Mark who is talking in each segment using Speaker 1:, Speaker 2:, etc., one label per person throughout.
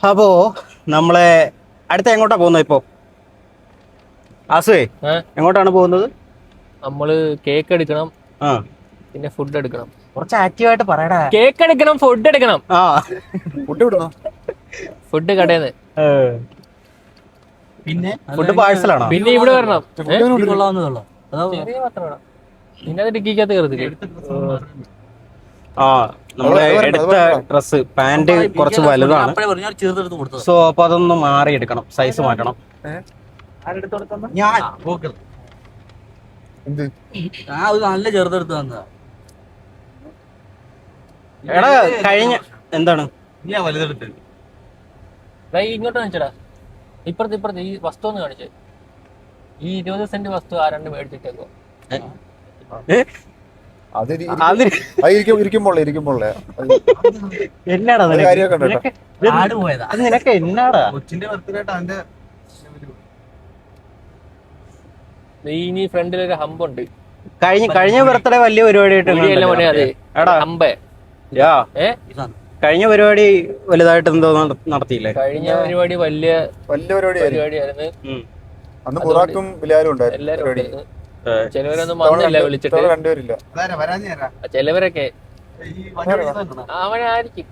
Speaker 1: അപ്പോ നമ്മളെ അടുത്ത എങ്ങോട്ടാ പോകുന്നത് ഇപ്പോ? ആസുവേ എങ്ങോട്ടാണ് പോകുന്നത്?
Speaker 2: നമ്മള് കേക്ക് എടുക്കണം,
Speaker 1: ആ
Speaker 2: പിന്നെ ഫുഡ് എടുക്കണം.
Speaker 1: കുറച്ച് ആക്റ്റീവായിട്ട് പറയടാ.
Speaker 2: കേക്ക് എടുക്കണം, ഫുഡ് എടുക്കണം.
Speaker 1: ആ
Speaker 3: ഫുഡ് വിടുന്നോ?
Speaker 2: ഫുഡ് കടേന്ന്.
Speaker 1: പിന്നെ ഫുഡ് പാഴ്സലാണോ?
Speaker 2: പിന്നെ ഇവിടെ വരണം.
Speaker 3: ചെറിയ
Speaker 2: പാത്രം പിന്നെ അത് ഡിക്കിക്കകത്ത് കയറത്തില്ലേ?
Speaker 1: ആ നമ്മളെ എടുത്ത ഡ്രസ് പാന്റ് കുറച്ച് വലുതാണ്. സോ അപ്പൊ അതൊന്ന് മാറിയെടുക്കണം, സൈസ് മാറ്റണം.
Speaker 3: നല്ല ചെറുതെടുത്ത് വന്നതാ.
Speaker 1: എടാ കഴിഞ്ഞ എന്താണ്
Speaker 3: വലുതെടുത്ത്
Speaker 2: ഇങ്ങോട്ട് കാണിച്ചടാ. ഇപ്പുറത്ത് ഈ വസ്തു ഒന്ന് കാണിച്ചേ. ഈ 20 സെന്റ് വസ്തു ആരാണ്ട് മേടിച്ചിട്ടേക്കോ?
Speaker 1: എന്നാടാ നിനക്ക് എന്നാടാ?
Speaker 2: ഇനി ഫ്രണ്ടിലൊരു ഹമ്പുണ്ട്.
Speaker 1: കഴിഞ്ഞ ബർത്ത്ഡേ വലിയ പരിപാടി കഴിഞ്ഞ പരിപാടി വലുതായിട്ട് എന്തോ നടത്തിയില്ലേ?
Speaker 2: കഴിഞ്ഞ പരിപാടി വലിയ പരിപാടിയായിരുന്നു.
Speaker 3: അന്ന് ബുറാക്കും ബിലാലും ഉണ്ടായിരുന്നു.
Speaker 2: എല്ലാരും ചിലവരൊന്നും വന്നില്ല, വിളിച്ചിട്ട്. ചിലവരൊക്കെ അവനായിരിക്കും.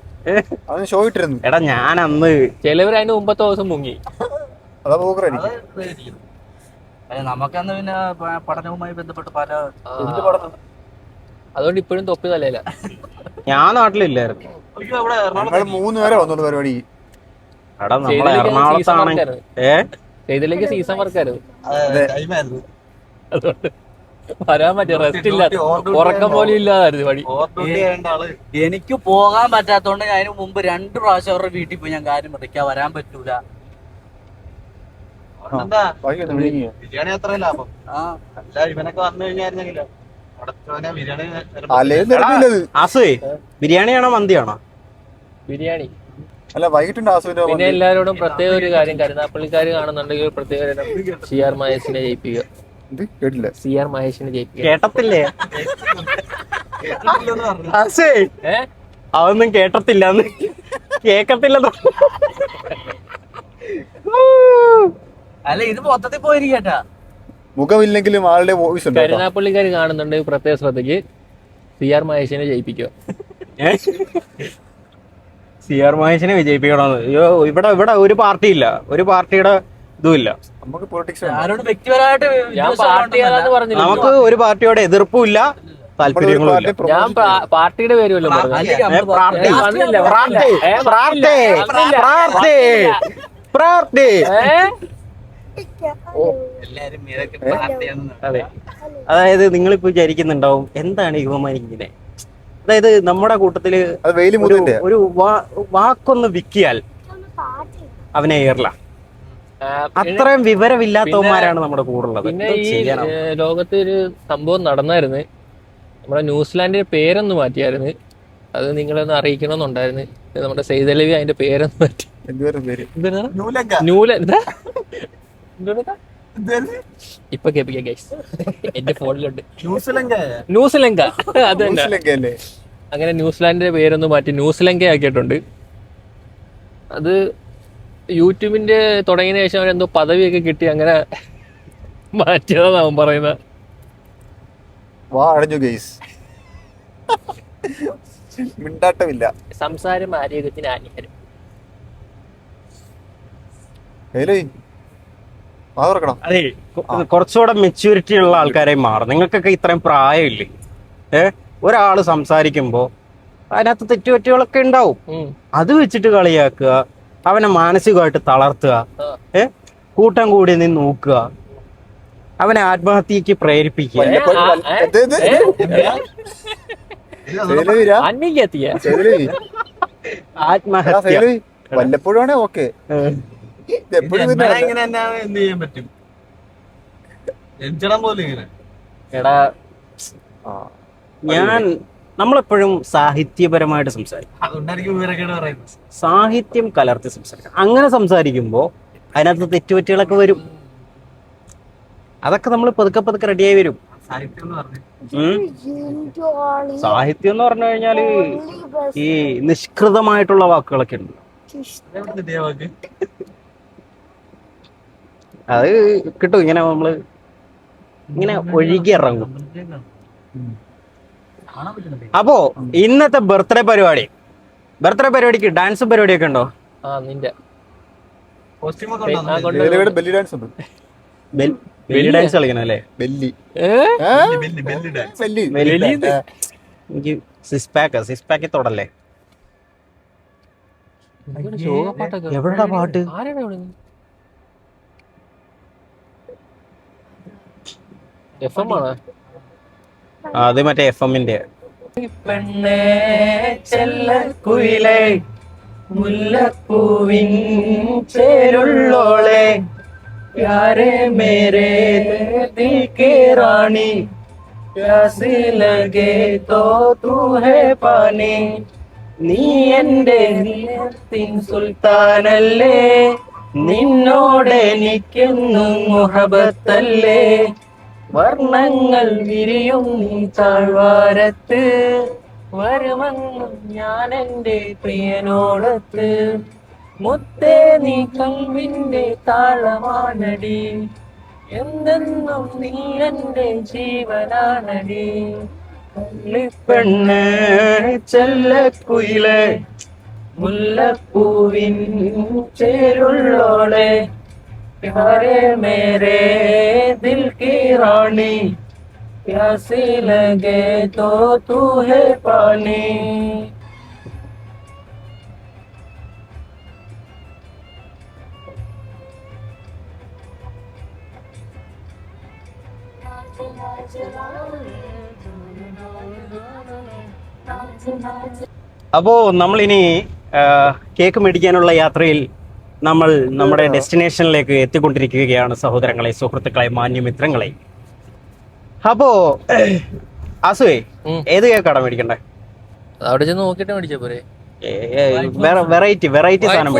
Speaker 3: ഷോ ഇട്ടിരുന്നു.
Speaker 1: എടാ ഞാൻ അന്ന്
Speaker 2: ചിലവർ അതിന് മുമ്പത്തെ ദിവസം മുങ്ങി.
Speaker 3: അതാ നമുക്കന്ന് പിന്നെ പഠനവുമായി ബന്ധപ്പെട്ട് പല
Speaker 2: അതുകൊണ്ട് ഇപ്പോഴും തൊപ്പി തലയില്ല.
Speaker 1: ഞാൻ നാട്ടിലില്ലായിരുന്നു.
Speaker 3: 3 പേരെ വന്നോളൂ പരിപാടി.
Speaker 1: എടാ നമ്മളെ എറണാകുളത്താണ്.
Speaker 2: ചെയ്തില്ലെങ്കിൽ സീസൺ വർക്കായിരുന്നു. അതുകൊണ്ട് വരാൻ പറ്റിയ റെസ്റ്റ് ഇല്ല, ഉറക്കം പോലും ഇല്ലാതായിരുന്നു പണി.
Speaker 4: എനിക്ക് പോകാൻ പറ്റാത്തോണ്ട് ഞാൻ അതിന് മുമ്പ് 2 പ്രാവശ്യം അവരുടെ വീട്ടിൽ പോയി ഞാൻ കാര്യം പറയാ വരാൻ പറ്റൂല.
Speaker 3: ബിരിയാണി അത്ര ലാഭം. അല്ല ഇവനൊക്കെ വന്നു കഴിഞ്ഞായിരുന്നെങ്കിലോ
Speaker 1: ബിരിയാണിയാണോ മന്തിയാണോ?
Speaker 2: ബിരിയാണി.
Speaker 3: അല്ല വൈകിട്ടുണ്ട്.
Speaker 2: പിന്നെ എല്ലാവരോടും പ്രത്യേക ഒരു കാര്യം, കരുനാപ്പള്ളിക്കാര് കാണുന്നുണ്ടെങ്കിൽ പ്രത്യേക CR മഹേഷിനെ ജയിപ്പിക്കുക.
Speaker 3: കേട്ടില്ല.
Speaker 2: CR മഹേഷിനെ ജയിപ്പിക്കുക.
Speaker 1: കേട്ടത്തില്ലേ? അതൊന്നും കേട്ടത്തില്ല, കേക്കത്തില്ല.
Speaker 4: അല്ല ഇത് മൊത്തത്തിൽ പോയിരിക്കട്ടാ.
Speaker 3: മുഖമില്ലെങ്കിലും ആളുടെ വോയിസ് ഉണ്ട്.
Speaker 2: കരുനാപ്പള്ളിക്കാര് കാണുന്നുണ്ടെങ്കിൽ പ്രത്യേക ശ്രദ്ധയ്ക്ക് CR മഹേഷിനെ ജയിപ്പിക്കുക.
Speaker 1: CR മഹേഷിനെ വിജയിപ്പിക്കണമെന്ന്. ഇവിടെ ഒരു പാർട്ടി ഇല്ല, ഒരു പാർട്ടിയുടെ ഇതുമില്ല.
Speaker 3: നമുക്ക് പൊളിറ്റിക്സ്
Speaker 4: ആരോട് വ്യക്തിപരമായിട്ട്
Speaker 1: നമുക്ക് ഒരു പാർട്ടിയോട് എതിർപ്പും ഇല്ല, താല്പര്യങ്ങളും ഇല്ല.
Speaker 2: ഞാൻ പാർട്ടിയുടെ പേരുമല്ലോ
Speaker 1: അതെ. അതായത് നിങ്ങളിപ്പോ വിചാരിക്കുന്നുണ്ടാവും എന്താണ് യുവമാൻ ഇങ്ങനെ. അതായത് നമ്മുടെ കൂട്ടത്തില് ഒരു വാക്കൊന്ന് വിക്കിയാൽ അവനെ ഏറില്ല. അത്രയും വിവരമില്ലാത്തവന്മാരാണ് നമ്മുടെ കൂടെ ഉള്ളത്.
Speaker 2: പിന്നെ ഈ ലോകത്ത് ഒരു സംഭവം നടന്നായിരുന്നു. നമ്മുടെ ന്യൂസിലാൻഡിന്റെ പേരൊന്ന് മാറ്റിയായിരുന്നു. അത് നിങ്ങളൊന്ന് അറിയിക്കണമെന്നുണ്ടായിരുന്നു. നമ്മുടെ സെയ്ദലവി അതിന്റെ പേരൊന്ന് മാറ്റി. ഇപ്പൊ കേൾപ്പിക്കാം ഗൈസ്, എന്റെ ഫോണിലുണ്ട്. ന്യൂസിലങ്ക. അത് തന്നെ. അങ്ങനെ ന്യൂസിലാൻഡിന്റെ പേരൊന്ന് മാറ്റി ന്യൂസിലങ്ക ആക്കിയിട്ടുണ്ട്. അത് യൂട്യൂബിന്റെ തുടങ്ങിയ ശേഷം അവരെന്തോ പദവിയൊക്കെ കിട്ടി അങ്ങനെ മാറ്റിയതാണ് അവൻ പറയുന്നത്.
Speaker 3: മിണ്ടാട്ടമില്ല.
Speaker 2: സംസാരം ആരോഗ്യത്തിന് ഹാനികരം.
Speaker 1: അതെ, കുറച്ചുകൂടെ മെച്യൂരിറ്റി ഉള്ള ആൾക്കാരെ മാറും. നിങ്ങൾക്കൊക്കെ ഇത്രയും പ്രായമില്ലേ? ഒരാള് സംസാരിക്കുമ്പോ അതിനകത്ത് തെറ്റുപറ്റുകളൊക്കെ ഉണ്ടാവും. അത് വെച്ചിട്ട് കളിയാക്കുക, അവനെ മാനസികമായിട്ട് തളർത്തുക, കൂട്ടം കൂടി നിന്ന് നോക്കുക, അവനെ ആത്മഹത്യക്ക് പ്രേരിപ്പിക്കുക. ആത്മഹത്യ
Speaker 3: വല്ലപ്പോഴാണ് ഓക്കെ.
Speaker 1: എടാ നമ്മളെപ്പോഴും സാഹിത്യപരമായിട്ട് സംസാരിക്കും. സാഹിത്യം കലർത്തി സംസാരിക്കും. അങ്ങനെ സംസാരിക്കുമ്പോ അതിനകത്ത് തെറ്റുപറ്റുകളൊക്കെ വരും. അതൊക്കെ നമ്മൾ പതുക്കെ റെഡിയായി വരും. സാഹിത്യം എന്ന് പറഞ്ഞു കഴിഞ്ഞാല് ഈ നിഷ്കൃതമായിട്ടുള്ള വാക്കുകളൊക്കെ ഉണ്ട്. അത് കിട്ടും, ഇങ്ങനെ നമ്മള് ഇങ്ങനെ ഒഴുകി ഇറങ്ങും. അപ്പോ ഇന്നത്തെ ബർത്ത്ഡേ പരിപാടിക്ക് ഡാൻസും പരിപാടിയൊക്കെ ഉണ്ടോ?
Speaker 2: നിന്റെ
Speaker 3: ബെല്ലി ഡാൻസ് ഉണ്ട്.
Speaker 1: ബെല്ലി ഡാൻസ് കളിക്കണം അല്ലേ?
Speaker 3: ബെല്ലി
Speaker 1: എനിക്ക് സിക്സ് പാക്ക് തൊടല്ലേ. എവിടെടാ പാട്ട്? അത് മറ്റേ FM-ന്റെ.
Speaker 2: പെണ്ണേ ചെല്ലക്കുയിലേ മുല്ലപ്പൂവിൻ ചേരുള്ളോളെ പ്യാരെ മേരെ ദിൽ കേ റാണി പ്യാസി ലഗേ തോ തൂ ഹേ പാനി. നീ എന്റെ ഹൃദയത്തിൻ സുൽത്താനല്ലേ, നിന്നോടെനിക്കെന്നും മുഹബത്തല്ലേ. വർണ്ണങ്ങൾ വിരിയും താഴ്വാരത്ത് വരുമെന്നും ഞാൻ എൻ്റെ പ്രിയനോടത്ത്. മുത്തേ നീ കൽവിന്റെ താളമാനടി, എന്തെന്നും നീ എൻ്റെ ജീവനാനടി. പെണ്ണ് ചെല്ലക്കുയിലെ മുല്ലപ്പൂവിൻ ചേരുള്ളോളെ പ്യാരെ മേരെ ദിൽ की रानी प्यासी लगे तो तू है पानी.
Speaker 1: അപ്പോ നമ്മളിനി കേക്ക് മേടിക്കാനുള്ള യാത്രയിൽ നമ്മൾ നമ്മുടെ ഡെസ്റ്റിനേഷനിലേക്ക് എത്തിക്കൊണ്ടിരിക്കുകയാണ് സഹോദരങ്ങളെ, സുഹൃത്തുക്കളെ, മാന്യമിത്രങ്ങളെ. അപ്പോ ആസുവേ, ഏത് കേക്കാണ് മേടിക്കണ്ടേ?
Speaker 2: അവിടെ ചെന്ന് നോക്കിട്ട് മേടിച്ചാ പോരെ?
Speaker 1: വെറൈറ്റി സാധനം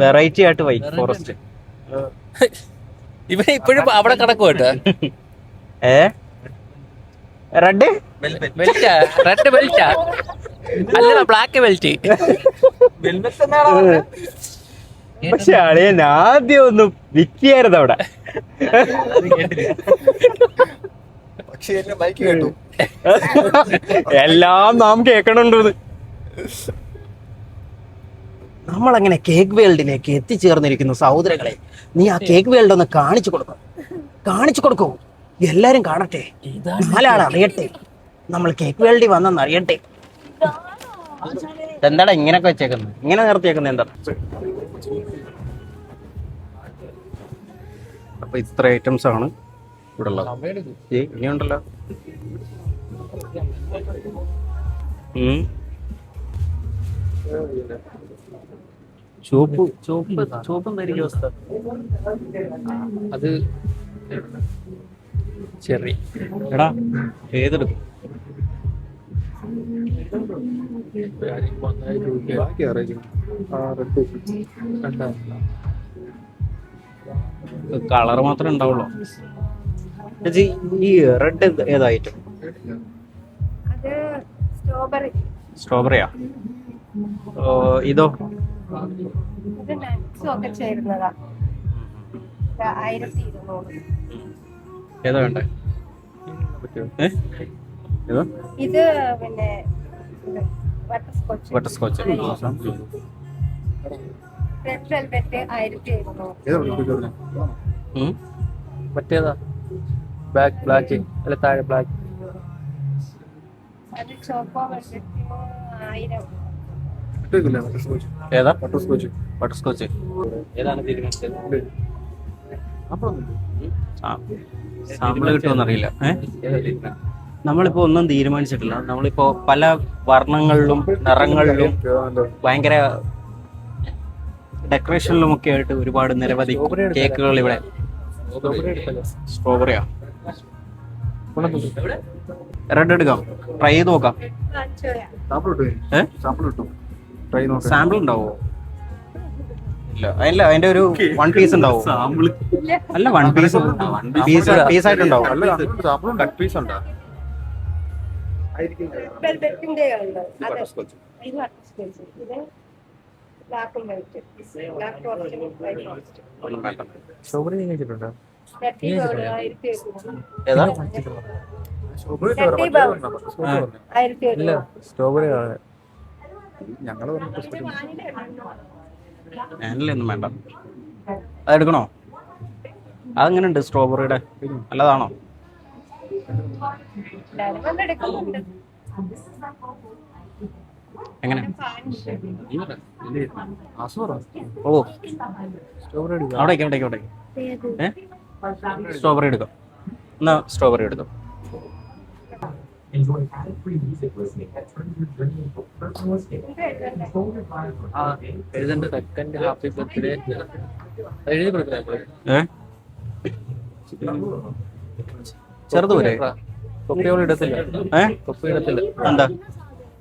Speaker 1: വെറൈറ്റി ആയിട്ട് വൈറ്റ് ഫോറസ്റ്റ്.
Speaker 2: ഇവന് ഇപ്പോഴും അവിടെ കിടക്കും കേട്ടോ.
Speaker 1: റെഡ് ബെൽറ്റാ അല്ല, ബ്ലാക്ക് ബെൽറ്റ്. പക്ഷെ അളിയൻ ആദ്യം ഒന്ന് വിറ്റിയായിരുന്നു അവിടെ. എല്ലാം നാം കേൾക്കണുണ്ട്. നമ്മളങ്ങനെ കേക്ക് വേൾഡിലേക്ക് എത്തിച്ചേർന്നിരിക്കുന്നു സഹോദരങ്ങളെ. നീ ആ കേക്ക് വേൾഡ് ഒന്ന് കാണിച്ചു കൊടുക്കൂ, എല്ലാരും കാണട്ടെ, നാലാൾ അറിയട്ടെ നമ്മൾ കേക്ക് വേൾഡിൽ വന്നെന്ന് അറിയട്ടെ. എന്താടാ ഇങ്ങനൊക്കെ വെച്ചേക്കുന്നത്, ഇങ്ങനെ നിർത്തിയേക്കുന്നത് എന്താ? അപ്പൊ ഇത്ര ഐറ്റംസ് ആണ് ഇവിടെ ഉള്ളത്. ഇനിയുണ്ടല്ലോ. ചുവപ്പും തരിക അവസ്ഥ.
Speaker 2: അത് ചെറി
Speaker 1: എടാ ഏതെടുക്കും? കളർ മാത്രമേ ഉണ്ടാവുള്ളൂ. ചേച്ചി ഈ റെഡ് ഏതായിട്ടും? സ്ട്രോബെറിയാ? ഇതോ? ഏതാ വേണ്ടേ?
Speaker 5: ഇത് പിന്നെ
Speaker 1: ബട്ടർസ്കോച്ച്.
Speaker 5: Red velvet 1700.
Speaker 2: മറ്റേതാ? ബ്ലാക്ക് അല്ല, താഴെ ബ്ലാക്ക്.
Speaker 5: അത് ചോക്കോ വെൽവെറ്റ് 1000.
Speaker 1: ഏതാ? ബട്ടർസ്കോച്ച്. ഏതാണ് തീരുമാനിച്ചത്? സാമ്പിള് കിട്ടുമെന്നറിയില്ല. നമ്മളിപ്പോ ഒന്നും തീരുമാനിച്ചിട്ടില്ല. നമ്മളിപ്പോ പല വർണ്ണങ്ങളിലും നിറങ്ങളിലും ഭയങ്കര ഡെക്കറേഷനിലും ഒക്കെ ആയിട്ട് ഒരുപാട് നിരവധി കേക്കുകൾ ഇവിടെ. സ്ട്രോബെറിയാ? റെഡ് എടുക്കാം, ട്രൈ ചെയ്ത് നോക്കാം. സാമ്പിൾ ഉണ്ടാവോ? ഇല്ല, അതിന്റെ ഒരു 1 പീസ് ഉണ്ടാവും. അല്ല, 1 പീസ് ആയിട്ടുണ്ടാവും.
Speaker 5: വെൽവെറ്റിന്റെ ഉണ്ട് അതെ ഇത് ബട്ടർസ്കോച്ച് ഇത് ബ്ലാക്കും white black forest white forest
Speaker 2: strawberry നീ കഴിച്ചിട്ടുണ്ടോ?
Speaker 5: നട്ടി ബൗൾ 1700
Speaker 3: ഏതാ
Speaker 5: നട്ടി ബൗൾ 1700
Speaker 2: ഇല്ല സ്ട്രോബെറി
Speaker 3: ഞാനിലൊന്നും വേണ്ട. അതെടുക്കണോ? അതെങ്ങനെയുണ്ട് സ്ട്രോബെറിയുടെ? നല്ലതാണോ?
Speaker 5: വന്നെടുക്കുന്നുണ്ട്
Speaker 3: എങ്ങനെ? ഓ
Speaker 2: സ്ട്രോബെറി
Speaker 3: അവിടെ സ്ട്രോബെറി എടുക്കാം. എന്നാ സ്ട്രോബെറി എടുക്കാം.
Speaker 2: സെക്കൻഡ് ഹാപ്പി ബർത്ത്ഡേ എഴുതി കൊടുക്കാം.
Speaker 3: ചെറുത് പോലെ
Speaker 2: കൊപ്പിയോൾ ഇടത്തില്ല. കൊപ്പി ഇടത്തില്ല.
Speaker 3: എന്താ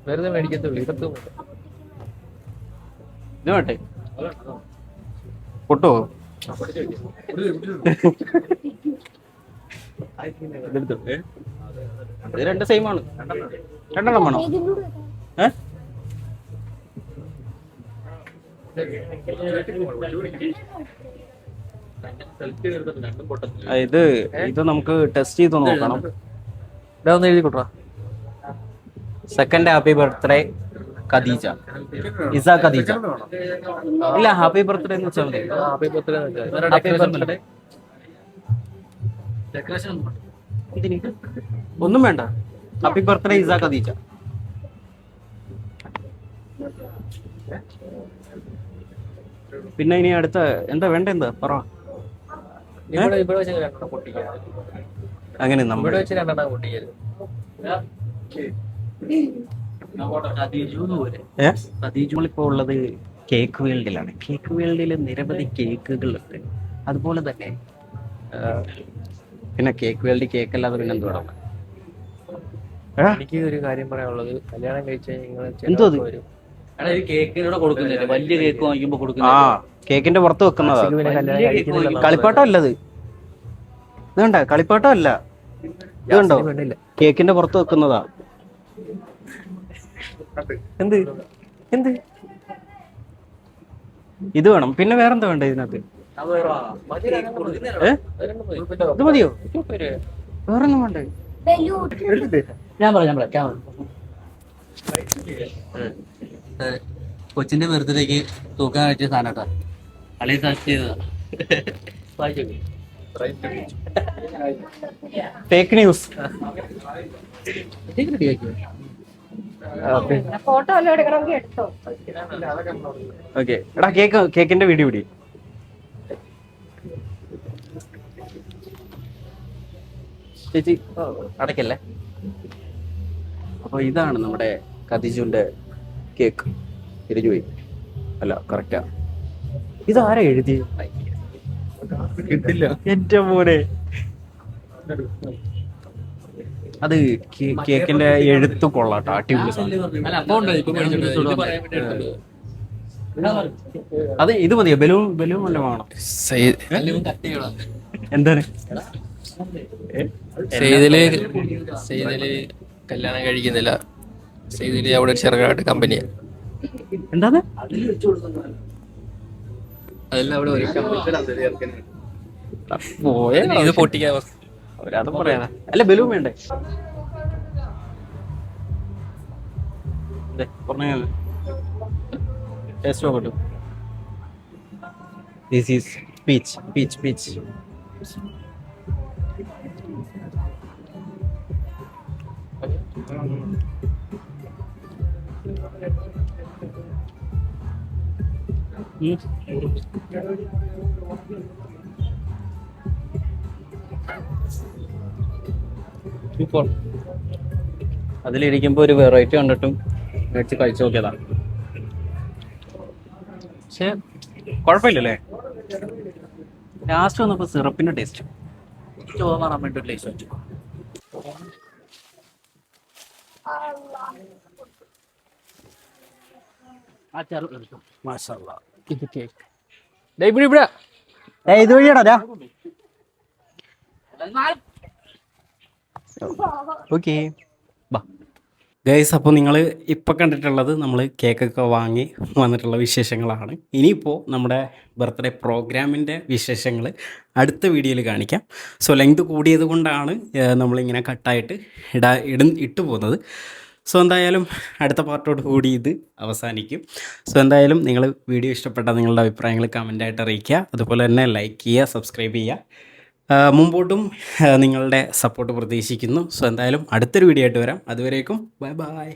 Speaker 2: വെറുതെ മേടിക്കത്തുള്ളൂ. ഇടത്തും
Speaker 3: ഇത് വേട്ടെ പൊട്ടോ? ഇത് രണ്ട് സെയിം ആണ്. രണ്ടെണ്ണം വേണോ? ഇത് നമുക്ക് ടെസ്റ്റ് ചെയ്ത് നോക്കണം.
Speaker 2: ഇവിടെ ഒന്ന് എഴുതി കൊടുക്കാം.
Speaker 3: Second happy birthday Khadija. Isa Khadija. ഇല്ല ഹാപ്പി ബർത്ത്ഡേ എന്ന് വെച്ചാൽ മതി.
Speaker 2: ഹാപ്പി ബർത്ത്ഡേ
Speaker 3: ഹാപ്പി ബർത്ത്ഡേ ഒന്നും വേണ്ട. Happy birthday Isa Khadija. പിന്നെ ഇനി അടുത്ത എന്താ വേണ്ട? എന്താ പറ.
Speaker 2: ഇവിടെ വെച്ച് രണ്ടെണ്ണം പൊട്ടിക്കാം.
Speaker 3: അങ്ങനെ നമ്മൾ
Speaker 2: ഇവിടെ വെച്ച് രണ്ടെണ്ണം പൊട്ടിക്കരുത്.
Speaker 3: ഇപ്പോൾ ഉള്ളത് കേക്ക് വേൾഡിലാണ്. കേക്ക് വേൾഡിൽ നിരവധി കേക്കുകളുണ്ട്. അതുപോലെ തന്നെ പിന്നെ കേക്ക് വേൾഡിൽ കേക്ക് അല്ലാതെ പിന്നെ എന്തുവാ?
Speaker 2: എനിക്ക് ഒരു കാര്യം പറയാനുള്ളത്, കല്യാണം കഴിച്ചാൽ
Speaker 3: എന്തോ അത്?
Speaker 2: വരും.
Speaker 4: കേക്കിനൂടെ കൊടുക്കുന്നില്ല. വലിയ കേക്ക് വാങ്ങിക്കുമ്പോ
Speaker 3: ആ
Speaker 4: കൊടുക്കുന്നില്ല.
Speaker 3: കേക്കിന്റെ പുറത്ത് വെക്കുന്നതാ.
Speaker 2: പിന്നെ കല്യാണം കഴിക്കുന്നില്ല.
Speaker 3: കളിപ്പാട്ടം അല്ലത്. ഇതുണ്ട കളിപ്പാട്ടം അല്ല. ഇതുണ്ടോ?
Speaker 2: പെണ്ണില്ല.
Speaker 3: കേക്കിന്റെ പുറത്ത് വെക്കുന്നതാ.
Speaker 2: എന്ത് എന്ത്
Speaker 3: ഇത് വേണം. പിന്നെ വേറെന്താ വേണ്ട ഇതിനകത്ത്? ഇത് മതിയോ? വേറൊന്നും വേണ്ടേ?
Speaker 4: ഞാൻ പറയാം. കൊച്ചിന്റെ ബർത്ത്ഡേക്ക് തൂക്കാൻ പറ്റിയ സാധനം കേട്ടോ. കളി സെർച്ച് ചെയ്തതാ.
Speaker 3: Fake news.
Speaker 5: ഫോട്ടോ വല്ലതും എടുക്കണമെങ്കിൽ എടുത്തോ.
Speaker 3: ഓക്കെ എടാ കേക്കിന്റെ വീഡിയോ പിടി. ചേച്ചി അടയ്ക്കല്ലേ. അപ്പൊ ഇതാണ് നമ്മുടെ ഖദീജുന്റെ കേക്ക്. തിരിഞ്ഞുപോയി. അല്ല കറക്റ്റാ. ഇതാരാ എഴുതി?
Speaker 2: കിട്ടില്ല.
Speaker 3: എന്റെ മോനെ. അത് കേക്കിന്റെ എഴുത്ത് കൊള്ളാട്ടോ. അടിപൊളി സാധനം.
Speaker 2: അല്ല അപ്പൊ ഉണ്ടോ ഇപ്പൊ ഇത് പറയാൻ വേണ്ടി എടുത്തത്.
Speaker 3: അത് ഇത് മതിയോ? ബലൂൺ വല്ല വേണം? എന്താണ്?
Speaker 2: സെയ്തില് കല്യാണം കഴിക്കുന്നില്ല. സെയ്തില് അവിടെ ചെറുതായിട്ട് കമ്പനിയാ.
Speaker 3: എന്താണ്?
Speaker 2: അതെല്ലാം അവിടെ ഒരു
Speaker 3: പോയ
Speaker 2: ഇത് പൊട്ടിക്കാൻ
Speaker 3: അത് പറയാ. അല്ല ബലൂൺ വേണ്ടേ? ടേസ്റ്റ് നോക്കട്ടു. This is peach. അതിലിരിക്കുമ്പോ ഒരു വെറൈറ്റി കണ്ടിട്ടും മേടിച്ച് കഴിച്ചു നോക്കിയതാ. പക്ഷെ കുഴപ്പമില്ലല്ലേ? ലാസ്റ്റ് വന്നപ്പോ സിറപ്പിന്റെ ടേസ്റ്റ്
Speaker 4: ചോമാറാൻ വേണ്ടി ടേസ്റ്റ് വെച്ചു.
Speaker 2: ഇത് കേക്ക് ഇവിടെ
Speaker 3: ഇത് വഴിയാടാ. ഓക്കെ ബാ.
Speaker 6: ഗൈസ്, അപ്പോൾ നിങ്ങൾ ഇപ്പോൾ കണ്ടിട്ടുള്ളത് നമ്മൾ കേക്കൊക്കെ വാങ്ങി വന്നിട്ടുള്ള വിശേഷങ്ങളാണ്. ഇനിയിപ്പോൾ നമ്മുടെ ബർത്ത്ഡേ പ്രോഗ്രാമിൻ്റെ വിശേഷങ്ങൾ അടുത്ത വീഡിയോയിൽ കാണിക്കാം. സോ ലെങ്ത് കൂടിയത് കൊണ്ടാണ് നമ്മളിങ്ങനെ കട്ടായിട്ട് ഇട്ട് പോകുന്നത്. സോ എന്തായാലും അടുത്ത പാർട്ടോട് കൂടി ഇത് അവസാനിക്കും. സോ എന്തായാലും നിങ്ങൾ വീഡിയോ ഇഷ്ടപ്പെട്ടാൽ നിങ്ങളുടെ അഭിപ്രായങ്ങൾ കമൻറ്റായിട്ട് അറിയിക്കുക. അതുപോലെ തന്നെ ലൈക്ക് ചെയ്യുക, സബ്സ്ക്രൈബ് ചെയ്യുക. മുമ്പോട്ടും നിങ്ങളുടെ സപ്പോർട്ട് പ്രതീക്ഷിക്കുന്നു. സോ എന്തായാലും അടുത്തൊരു വീഡിയോ ആയിട്ട് വരാം. അതുവരേക്കും ബൈ ബൈ.